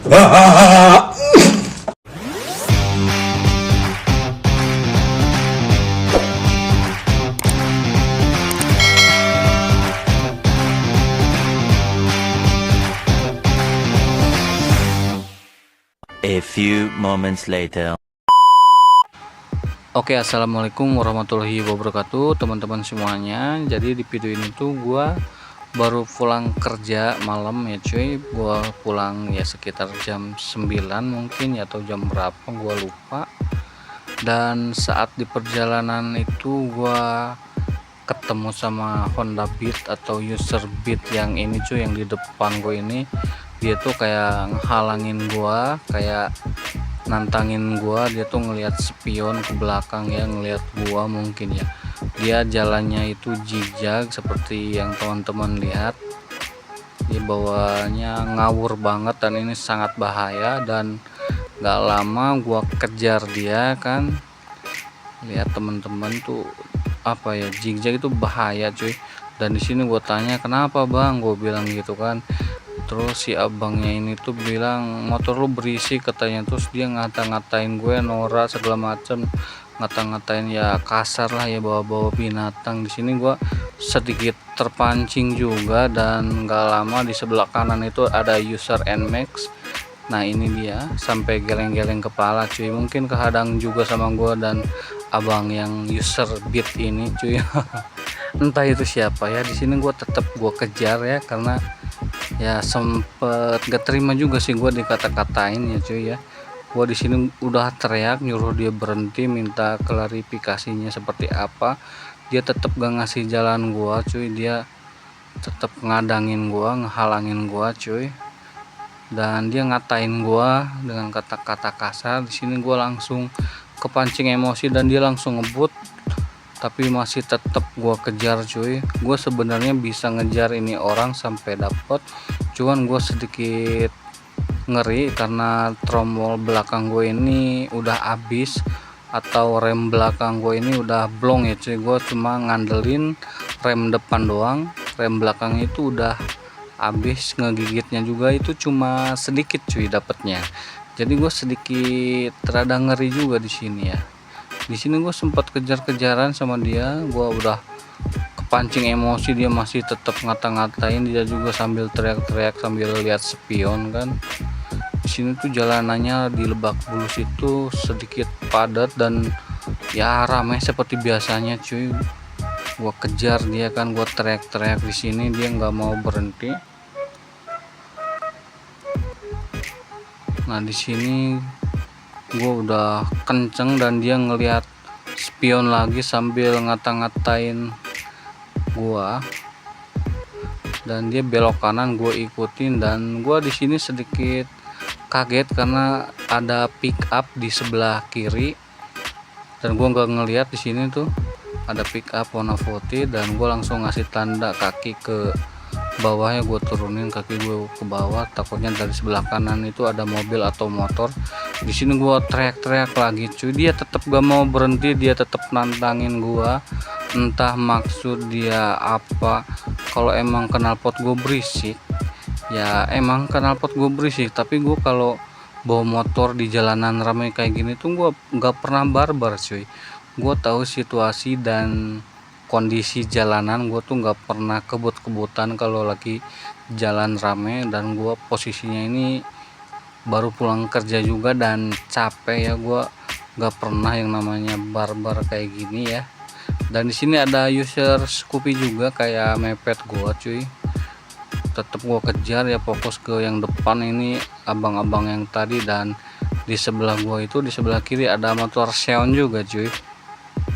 A few moments later. Oke, assalamualaikum warahmatullahi wabarakatuh teman-teman semuanya. Jadi di video ini tuh gua baru pulang kerja malam ya cuy. Gua pulang ya sekitar jam 9 mungkin ya, atau jam berapa gua lupa. Dan saat di perjalanan itu gua ketemu sama Honda Beat atau user Beat yang ini cuy, yang di depan gue ini. Dia tuh kayak ngehalangin gua, kayak nantangin gua. Dia tuh ngelihat spion ke belakang ya, ngelihat gua mungkin ya. Dia jalannya itu zigzag seperti yang teman-teman lihat. Dia bawanya ngawur banget dan ini sangat bahaya. Dan gak lama gua kejar dia kan. Lihat teman-teman tuh, apa ya, zigzag itu bahaya cuy. Dan di sini gue tanya, kenapa bang, gue bilang gitu kan. Terus si abangnya ini tuh bilang, motor lu berisik katanya. Terus dia ngata-ngatain gue norak segala macem, ngata-ngatain ya kasar lah ya, bawa-bawa binatang. Di sini gue sedikit terpancing juga. Dan gak lama di sebelah kanan itu ada user Nmax. Nah ini dia sampai geleng-geleng kepala cuy, mungkin kehadang juga sama gue dan abang yang user Beat ini cuy. Entah itu siapa ya. Di sini gue tetap gue kejar ya, karena ya sempet gak terima juga sih gue dikata-katain ya cuy ya. Gue di sini udah teriak nyuruh dia berhenti, minta klarifikasinya seperti apa. Dia tetap gak ngasih jalan gue cuy. Dia tetap ngadangin gue, ngehalangin gue cuy. Dan dia ngatain gua dengan kata-kata kasar. Di sini gua langsung kepancing emosi dan dia langsung ngebut, tapi masih tetap gua kejar cuy. Gua sebenarnya bisa ngejar ini orang sampai dapet, cuman gua sedikit ngeri karena tromol belakang gue ini udah habis, atau rem belakang gue ini udah blong ya cuy. Gue cuma ngandelin rem depan doang, rem belakang itu udah habis. Ngegigitnya juga itu cuma sedikit cuy dapatnya. Jadi gue sedikit rada ngeri juga di sini ya. Di sini gue sempat kejar-kejaran sama dia. Gue udah kepancing emosi, dia masih tetap ngata-ngatain. Dia juga sambil teriak-teriak sambil lihat spion kan. Di sini tuh jalanannya di Lebak Bulus itu sedikit padat dan ya ramai seperti biasanya cuy. Gua kejar dia kan, gua teriak-teriak di sini, dia nggak mau berhenti. Nah di sini gua udah kenceng dan dia ngelihat spion lagi sambil ngata-ngatain gua. Dan dia belok kanan, gue ikutin. Dan gua di sini sedikit kaget karena ada pick up di sebelah kiri. Dan gua nggak ngelihat di sini tuh ada pick up warna putih. Dan gue langsung ngasih tanda kaki ke bawahnya, gue turunin kaki gue ke bawah, takutnya dari sebelah kanan itu ada mobil atau motor. Di sini gue teriak-teriak lagi cuy. Dia tetap gak mau berhenti, dia tetap nantangin gue. Entah maksud dia apa. Kalau emang knalpot gue berisik ya emang knalpot gue berisik, tapi gue kalau bawa motor di jalanan ramai kayak gini tuh gue gak pernah barbar cuy. Gue tahu situasi dan kondisi jalanan. Gue tuh nggak pernah kebut-kebutan kalau lagi jalan rame. Dan gue posisinya ini baru pulang kerja juga dan capek ya. Gue nggak pernah yang namanya barbar kayak gini ya. Dan di sini ada user Scoopy juga kayak mepet gue cuy. Tetap gue kejar ya, fokus ke yang depan ini, abang-abang yang tadi. Dan di sebelah gue itu, di sebelah kiri ada motor Xeon juga cuy.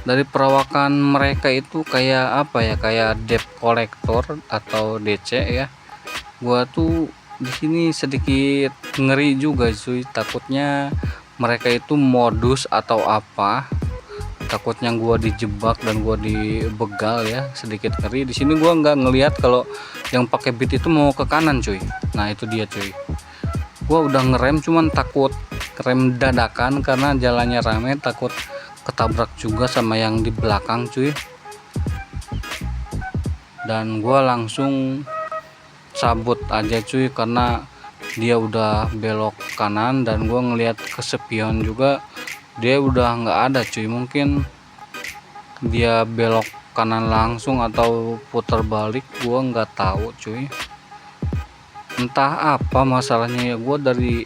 Dari perawakan mereka itu kayak apa ya, kayak debt collector atau DC ya. Gua tuh di sini sedikit ngeri juga cuy, takutnya mereka itu modus atau apa. Takutnya gua dijebak dan gua dibegal ya, sedikit ngeri. Di sini gua nggak ngelihat kalau yang pakai Beat itu mau ke kanan cuy. Nah itu dia cuy. Gua udah ngerem cuman takut rem dadakan karena jalannya rame, takut ketabrak juga sama yang di belakang cuy. Dan gua langsung cabut aja cuy, karena dia udah belok kanan, dan gua ngelihat ke spion juga dia udah nggak ada cuy. Mungkin dia belok kanan langsung atau putar balik, gua nggak tahu cuy, entah apa masalahnya ya. Gua dari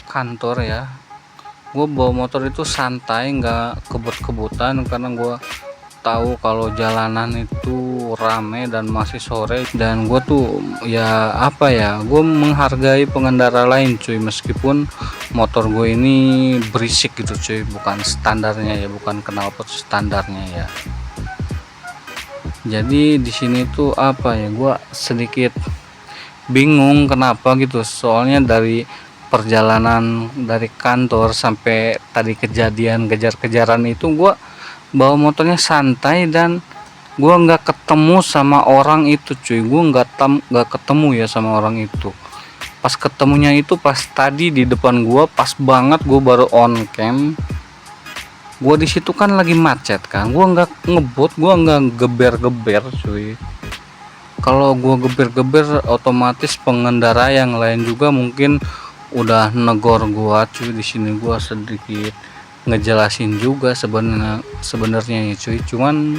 kantor ya, gue bawa motor itu santai, nggak kebut-kebutan, karena gue tahu kalau jalanan itu rame dan masih sore. Dan gue tuh ya apa ya, gue menghargai pengendara lain cuy, meskipun motor gue ini berisik gitu cuy, bukan standarnya ya, bukan knalpot standarnya ya. Jadi di sini tuh apa ya, gue sedikit bingung kenapa gitu, soalnya dari perjalanan dari kantor sampai tadi kejadian kejar-kejaran itu gua bawa motornya santai, dan gua nggak ketemu sama orang itu cuy. Gua nggak ketemu ya sama orang itu. Pas ketemunya itu pas tadi di depan gua, pas banget gua baru on cam. Gua di situ kan lagi macet kan, gua nggak ngebut, gua nggak geber-geber cuy. Kalau gua geber-geber, otomatis pengendara yang lain juga mungkin udah negor gua cuy. Di sini gua sedikit ngejelasin juga sebenarnya ya cuy, cuman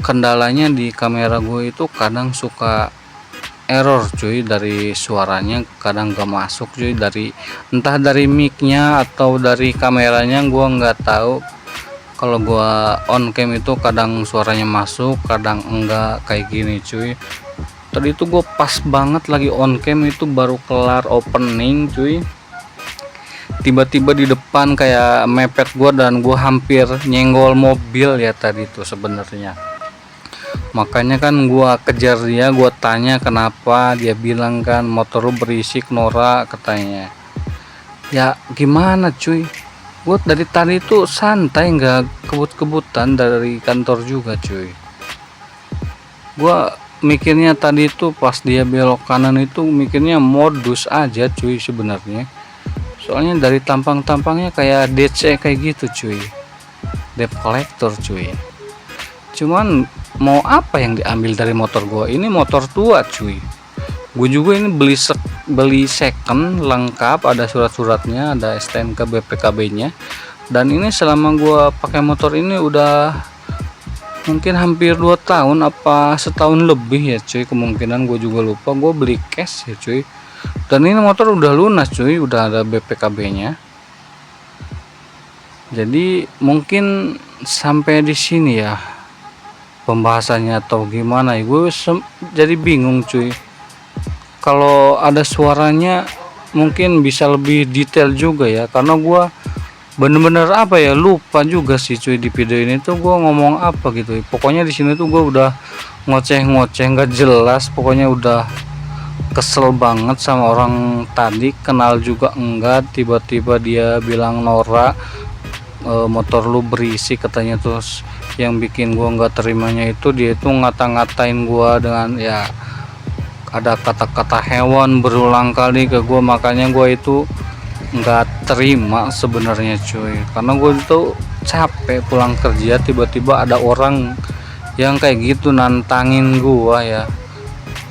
kendalanya di kamera gue itu kadang suka error cuy, dari suaranya kadang gak masuk cuy, entah dari micnya atau dari kameranya, gua nggak tahu. Kalau gua on cam itu kadang suaranya masuk, kadang enggak, kayak gini cuy. Tadi itu gue pas banget lagi on cam, itu baru kelar opening cuy, tiba-tiba di depan kayak mepet gue, dan gue hampir nyenggol mobil ya tadi itu sebenarnya. Makanya kan gue kejar dia, gue tanya kenapa, dia bilang kan motor lu berisik Nora katanya. Ya gimana cuy, gue dari tadi itu santai, nggak kebut-kebutan dari kantor juga cuy. Gue mikirnya tadi itu pas dia belok kanan itu mikirnya modus aja cuy sebenarnya, soalnya dari tampang-tampangnya kayak DC kayak gitu cuy, debt collector cuy. Cuman mau apa yang diambil dari motor gue, ini motor tua cuy. Gue juga ini beli second lengkap, ada surat-suratnya, ada STNK BPKB nya. Dan ini selama gue pakai motor ini udah mungkin hampir 2 tahun apa setahun lebih ya cuy, kemungkinan gue juga lupa. Gue beli cash ya cuy, dan ini motor udah lunas cuy, udah ada BPKB nya. Jadi mungkin sampai di sini ya pembahasannya atau gimana ya, gue jadi bingung cuy. Kalau ada suaranya mungkin bisa lebih detail juga ya, karena gue bener-bener apa ya, lupa juga sih cuy di video ini tuh gue ngomong apa gitu. Pokoknya di sini tuh gue udah ngoceh-ngoceh nggak jelas, pokoknya udah kesel banget sama orang tadi, kenal juga enggak, tiba-tiba dia bilang Nora, motor lu berisik katanya. Terus yang bikin gua nggak terimanya itu dia itu ngata-ngatain gua dengan ya ada kata-kata hewan berulang kali ke gua. Makanya gua itu nggak terima sebenarnya cuy, karena gua itu capek pulang kerja, tiba-tiba ada orang yang kayak gitu nantangin gua ya.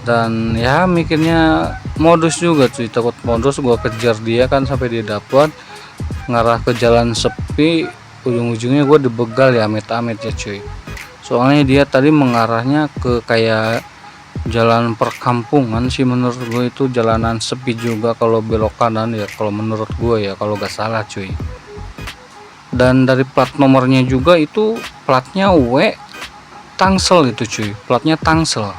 Dan ya mikirnya modus juga cuy, takut modus, gua kejar dia kan sampai dia dapat, ngarah ke jalan sepi, ujung-ujungnya gue dibegal ya, amit-amit ya cuy. Soalnya dia tadi mengarahnya ke kayak jalan perkampungan sih, menurut gue itu jalanan sepi juga kalau belok kanan ya, kalau menurut gue ya, kalau gak salah cuy. Dan dari plat nomornya juga itu platnya W Tangsel itu cuy, platnya Tangsel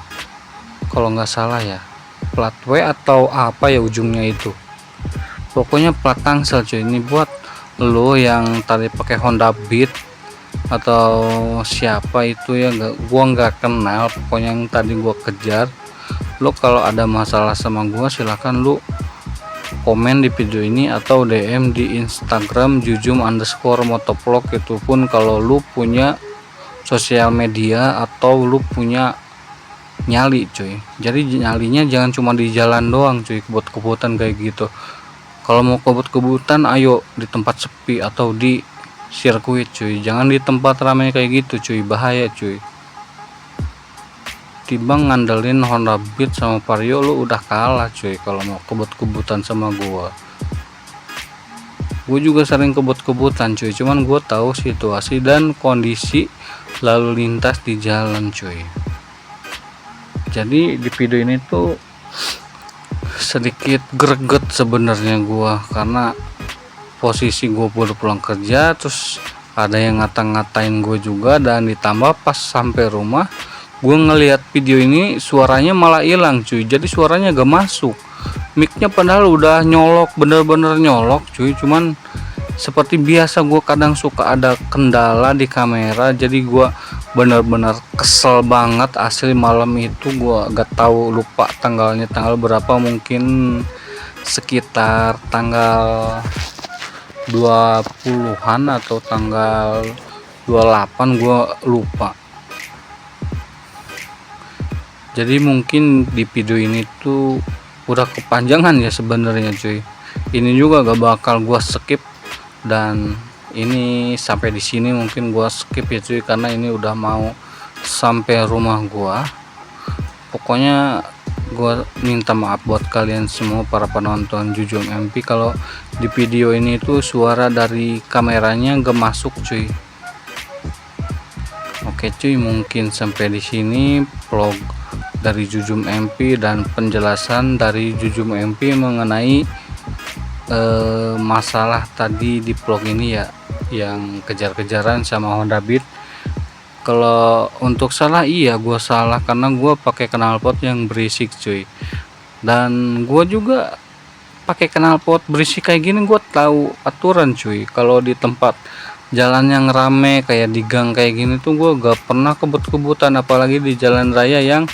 kalau nggak salah ya, plat W atau apa ya ujungnya itu, pokoknya plat Tangsel cuy. Ini buat lo yang tadi pakai Honda Beat atau siapa itu ya, gua nggak kenal, pokoknya yang tadi gua kejar. Lo kalau ada masalah sama gua silahkan lo komen di video ini atau DM di Instagram @jujum_motovlog. Itu pun kalau lo punya sosial media atau lo punya nyali cuy. Jadi nyalinya jangan cuma di jalan doang cuy, kebut-kebutan kayak gitu. Kalau mau kebut-kebutan ayo di tempat sepi atau di sirkuit cuy, jangan di tempat ramai kayak gitu cuy, bahaya cuy. ketimbang ngandelin Honda Beat sama Vario, lu udah kalah cuy kalau mau kebut-kebutan sama gua. Gue juga sering kebut-kebutan cuy, cuman gue tahu situasi dan kondisi lalu lintas di jalan cuy. Jadi di video ini tuh sedikit greget sebenarnya gua, karena posisi gue baru pulang kerja, terus ada yang ngata-ngatain gue juga, dan ditambah pas sampai rumah gue ngelihat video ini suaranya malah hilang cuy. Jadi suaranya gak masuk, micnya padahal udah nyolok, bener-bener nyolok cuy. Cuman seperti biasa gue kadang suka ada kendala di kamera, jadi gue bener-bener kesel banget asli. Malam itu gua gak tahu, lupa tanggalnya tanggal berapa, mungkin sekitar tanggal 20-an atau tanggal 28, gua lupa. Jadi mungkin di video ini tuh udah kepanjangan ya sebenarnya cuy. Ini juga gak bakal gua skip, dan ini sampai di sini mungkin gua skip ya cuy, karena ini udah mau sampai rumah gua. Pokoknya gua minta maaf buat kalian semua para penonton Jujum MP kalau di video ini tuh suara dari kameranya gak masuk cuy. Oke cuy, mungkin sampai di sini vlog dari Jujum MP dan penjelasan dari Jujum MP mengenai masalah tadi di vlog ini ya, yang kejar-kejaran sama Honda Beat. Kalau untuk salah, iya gue salah karena gue pakai knalpot yang berisik cuy, dan gue juga pakai knalpot berisik kayak gini gue tahu aturan cuy. Kalau di tempat jalan yang rame kayak di gang kayak gini tuh gue gak pernah kebut-kebutan, apalagi di jalan raya yang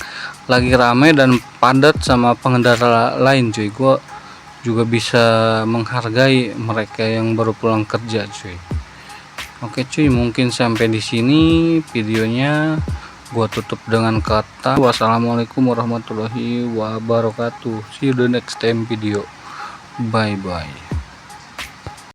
lagi rame dan padat sama pengendara lain cuy. Gue juga bisa menghargai mereka yang baru pulang kerja cuy. Oke cuy, mungkin sampai di sini videonya. Gua tutup dengan kata wassalamualaikum warahmatullahi wabarakatuh. See you the next time video. Bye bye.